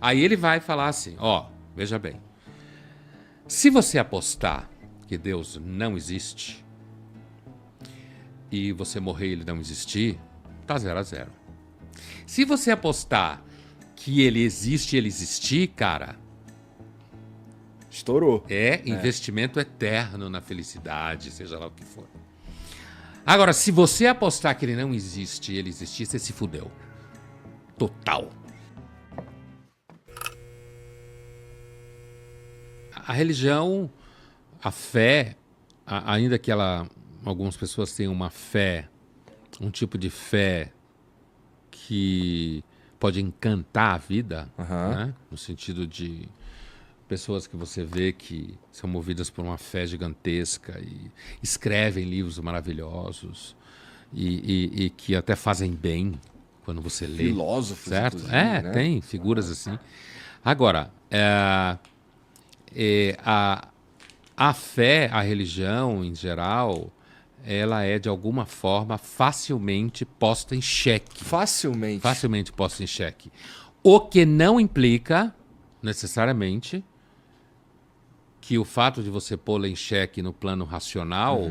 Aí ele vai falar assim, ó, veja bem. Se você apostar que Deus não existe e você morrer e ele não existir, tá 0-0. Se você apostar que ele existe e ele existir, cara, Estourou. é investimento eterno na felicidade, seja lá o que for. Agora, se você apostar que ele não existe e ele existir, você se fudeu. Total. A religião, a fé, ainda que algumas pessoas tenham uma fé, um tipo de fé que pode encantar a vida, né? No sentido de pessoas que você vê que são movidas por uma fé gigantesca e escrevem livros maravilhosos e que até fazem bem quando você lê. Filósofos, certo? inclusive, né? Tem figuras assim. Agora, a fé, a religião em geral, ela é de alguma forma facilmente posta em xeque. Facilmente. Facilmente posta em xeque. O que não implica, necessariamente, que o fato de você pô-la em xeque no plano racional,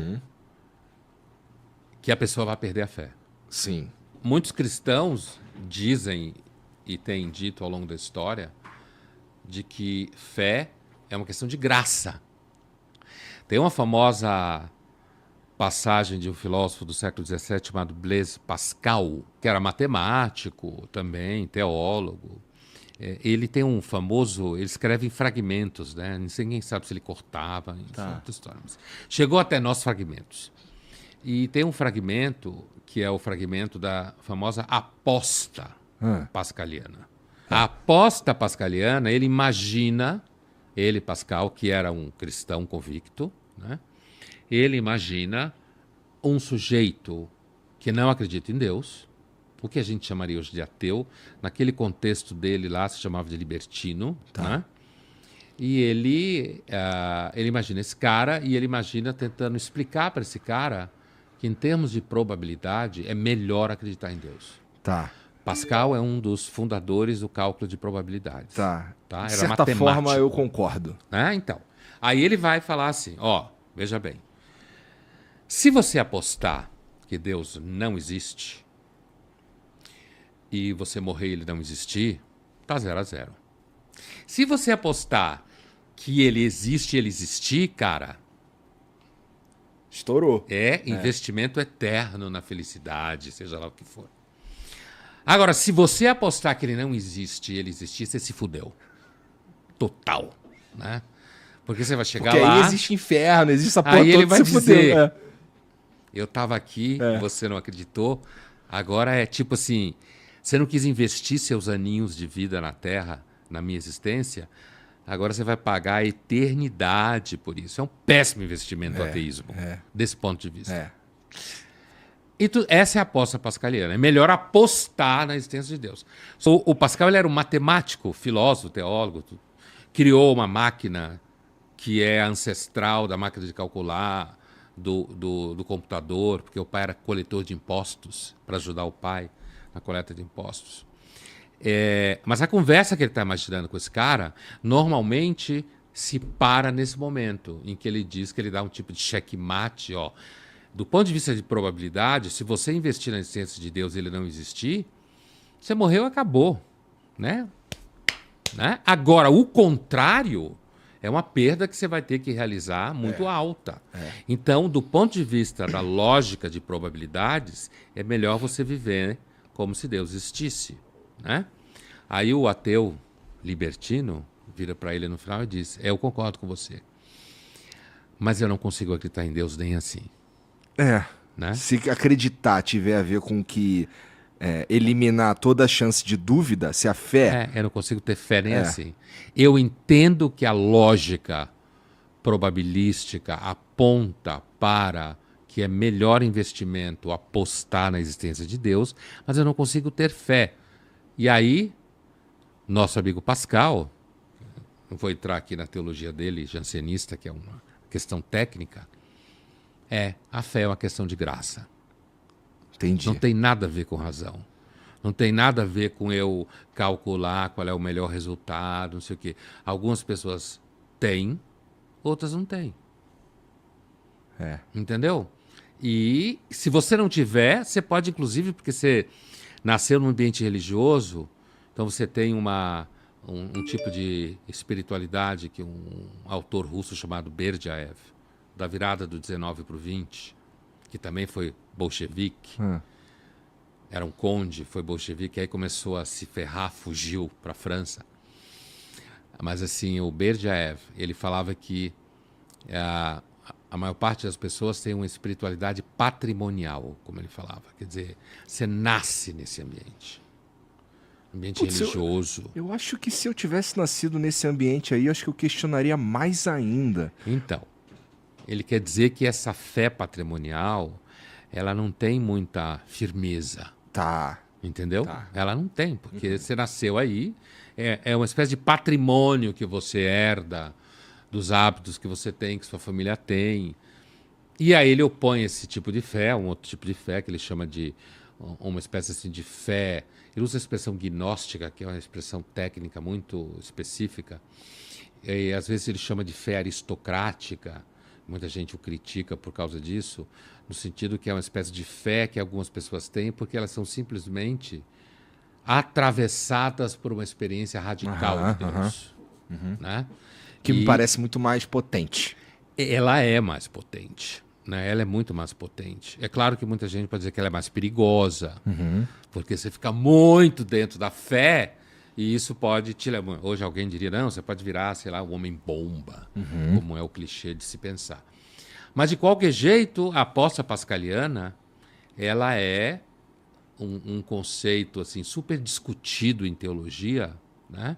que a pessoa vai perder a fé. Sim. Muitos cristãos dizem e têm dito ao longo da história de que fé é uma questão de graça. Tem uma famosa passagem de um filósofo do século XVII chamado Blaise Pascal, que era matemático também, teólogo. Ele tem um famoso... Ele escreve em fragmentos, né? Ninguém sabe se ele cortava. Outra história. Mas chegou até nós fragmentos. E tem um fragmento que é o fragmento da famosa aposta pascaliana. A aposta pascaliana, ele imagina... Ele, Pascal, que era um cristão convicto, né? Ele imagina um sujeito que não acredita em Deus, o que a gente chamaria hoje de ateu, naquele contexto dele lá se chamava de libertino, né? E ele imagina esse cara e ele imagina tentando explicar para esse cara que em termos de probabilidade é melhor acreditar em Deus. Tá. Pascal é um dos fundadores do cálculo de probabilidades. Tá. Era De certa matemático. forma, eu concordo. Então, aí ele vai falar assim, ó, veja bem, se você apostar que Deus não existe e você morrer e ele não existir, tá 0-0. Se você apostar que ele existe e ele existir, cara, estourou. É investimento eterno na felicidade, seja lá o que for. Agora, se você apostar que ele não existe e ele existir, você se fudeu. Total, né? Porque você vai chegar Porque lá... aí existe inferno, existe essa porra Aí ele toda, vai se dizer, fudeu. eu tava aqui, você não acreditou, agora é tipo assim, você não quis investir seus aninhos de vida na Terra, na minha existência, agora você vai pagar a eternidade por isso. É um péssimo investimento o ateísmo, desse ponto de vista. E essa é a aposta pascaliana. É melhor apostar na existência de Deus. O Pascal ele era um matemático, filósofo, teólogo, criou uma máquina que é ancestral da máquina de calcular, do computador, porque o pai era coletor de impostos, para ajudar o pai na coleta de impostos. Mas a conversa que ele está imaginando com esse cara, normalmente se para nesse momento, em que ele diz que ele dá um tipo de checkmate, ó. Do ponto de vista de probabilidade, se você investir na existência de Deus e ele não existir, você morreu e acabou, né? Agora, o contrário é uma perda que você vai ter que realizar muito alta. Então, do ponto de vista da lógica de probabilidades, é melhor você viver como se Deus existisse, né? Aí o ateu libertino vira para ele no final e diz, eu concordo com você, mas eu não consigo acreditar em Deus nem assim. Né? Se acreditar tiver a ver com que eliminar toda a chance de dúvida, se a fé... eu não consigo ter fé nem assim. Eu entendo que a lógica probabilística aponta para que é melhor investimento apostar na existência de Deus, mas eu não consigo ter fé. E aí, nosso amigo Pascal, não vou entrar aqui na teologia dele, jansenista, que é uma questão técnica, a fé é uma questão de graça. Entendi. Não tem nada a ver com razão. Não tem nada a ver com eu calcular qual é o melhor resultado, não sei o quê. Algumas pessoas têm, outras não têm. Entendeu? E se você não tiver, você pode, inclusive, porque você nasceu num ambiente religioso, então você tem um tipo de espiritualidade que um autor russo chamado Berdyaev, da virada do 19 para o 20, que também foi bolchevique, era um conde, foi bolchevique, aí começou a se ferrar, fugiu para a França. Mas assim, o Berdyaev, ele falava que a maior parte das pessoas tem uma espiritualidade patrimonial, como ele falava. Quer dizer, você nasce nesse ambiente. Ambiente religioso. Eu acho que se eu tivesse nascido nesse ambiente aí, eu acho que eu questionaria mais ainda. Então, ele quer dizer que essa fé patrimonial, ela não tem muita firmeza. Tá. Entendeu? Ela não tem, porque você nasceu aí, é uma espécie de patrimônio que você herda, dos hábitos que você tem, que sua família tem. E aí ele opõe esse tipo de fé, um outro tipo de fé, que ele chama de uma espécie assim, de fé. Ele usa a expressão gnóstica, que é uma expressão técnica muito específica. E às vezes ele chama de fé aristocrática. Muita gente o critica por causa disso, no sentido que é uma espécie de fé que algumas pessoas têm porque elas são simplesmente atravessadas por uma experiência radical de Deus. Né? Que me parece muito mais potente. Ela é mais potente. Né? Ela é muito mais potente. É claro que muita gente pode dizer que ela é mais perigosa, porque você fica muito dentro da fé e isso pode te levar. Hoje alguém diria, não, você pode virar, sei lá, um homem-bomba, como é o clichê de se pensar. Mas, de qualquer jeito, a aposta pascaliana, ela é um conceito assim, super discutido em teologia, né?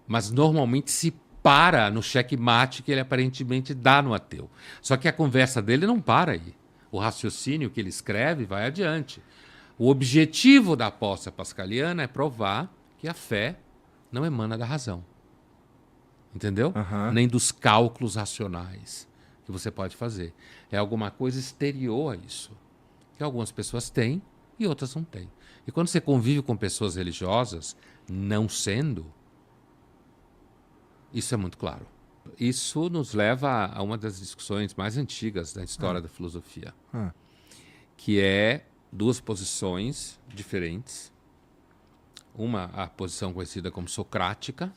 Mas normalmente se para no checkmate que ele aparentemente dá no ateu. Só que a conversa dele não para aí. O raciocínio que ele escreve vai adiante. O objetivo da aposta pascaliana é provar que a fé não emana da razão. Entendeu? Nem dos cálculos racionais que você pode fazer. É alguma coisa exterior a isso. Que algumas pessoas têm e outras não têm. E quando você convive com pessoas religiosas, não sendo, isso é muito claro. Isso nos leva a uma das discussões mais antigas da história da filosofia, que é duas posições diferentes. Uma, a posição conhecida como socrática,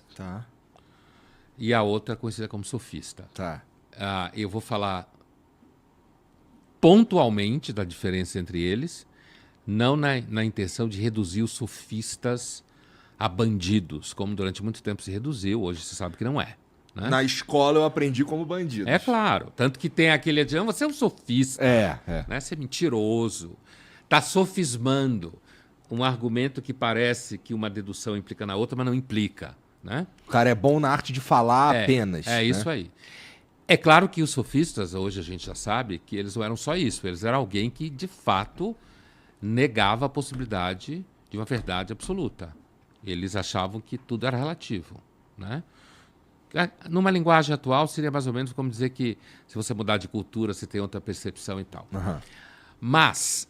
e a outra conhecida como sofista. Eu vou falar pontualmente da diferença entre eles, não na intenção de reduzir os sofistas a bandidos, como durante muito tempo se reduziu, hoje você sabe que não é. Né? Na escola eu aprendi como bandido. É claro, tanto que tem aquele adiante, você é um sofista, né? Você é mentiroso, está sofismando um argumento que parece que uma dedução implica na outra, mas não implica. Né? O cara é bom na arte de falar apenas. É isso aí. É claro que os sofistas, hoje a gente já sabe, que eles não eram só isso. Eles eram alguém que, de fato, negava a possibilidade de uma verdade absoluta. Eles achavam que tudo era relativo. Né? Numa linguagem atual, seria mais ou menos como dizer que se você mudar de cultura, você tem outra percepção e tal. Mas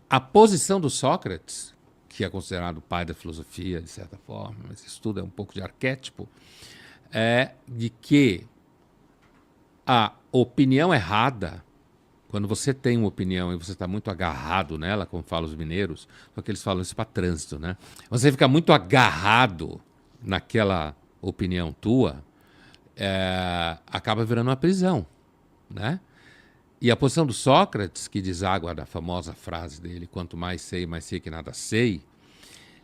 a posição do Sócrates, que é considerado o pai da filosofia, de certa forma, mas isso tudo é um pouco de arquétipo, é de que a opinião errada, quando você tem uma opinião e você está muito agarrado nela, como falam os mineiros, só que eles falam isso para trânsito, né? Você fica muito agarrado naquela opinião tua, acaba virando uma prisão, né? E a posição do Sócrates, que deságua da famosa frase dele, quanto mais sei que nada sei,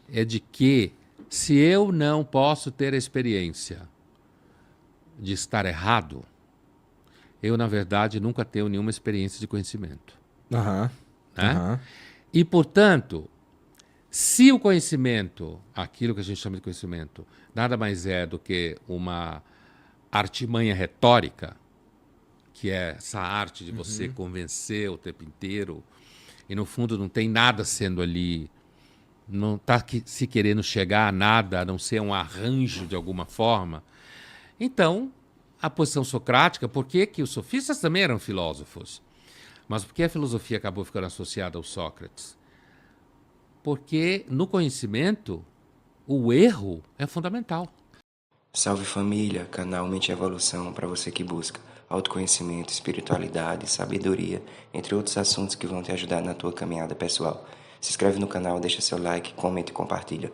é de que se eu não posso ter a experiência de estar errado, eu, na verdade, nunca tenho nenhuma experiência de conhecimento. Né? E, portanto, se o conhecimento, aquilo que a gente chama de conhecimento, nada mais é do que uma artimanha retórica, que é essa arte de você convencer o tempo inteiro, e no fundo não tem nada sendo ali, não está se querendo chegar a nada, a não ser um arranjo de alguma forma. Então, a posição socrática, por que os sofistas também eram filósofos? Mas por que a filosofia acabou ficando associada ao Sócrates? Porque no conhecimento, o erro é fundamental. Salve família, canal Mente e Evolução para você que busca autoconhecimento, espiritualidade, sabedoria, entre outros assuntos que vão te ajudar na tua caminhada pessoal. Se inscreve no canal, deixa seu like, comenta e compartilha.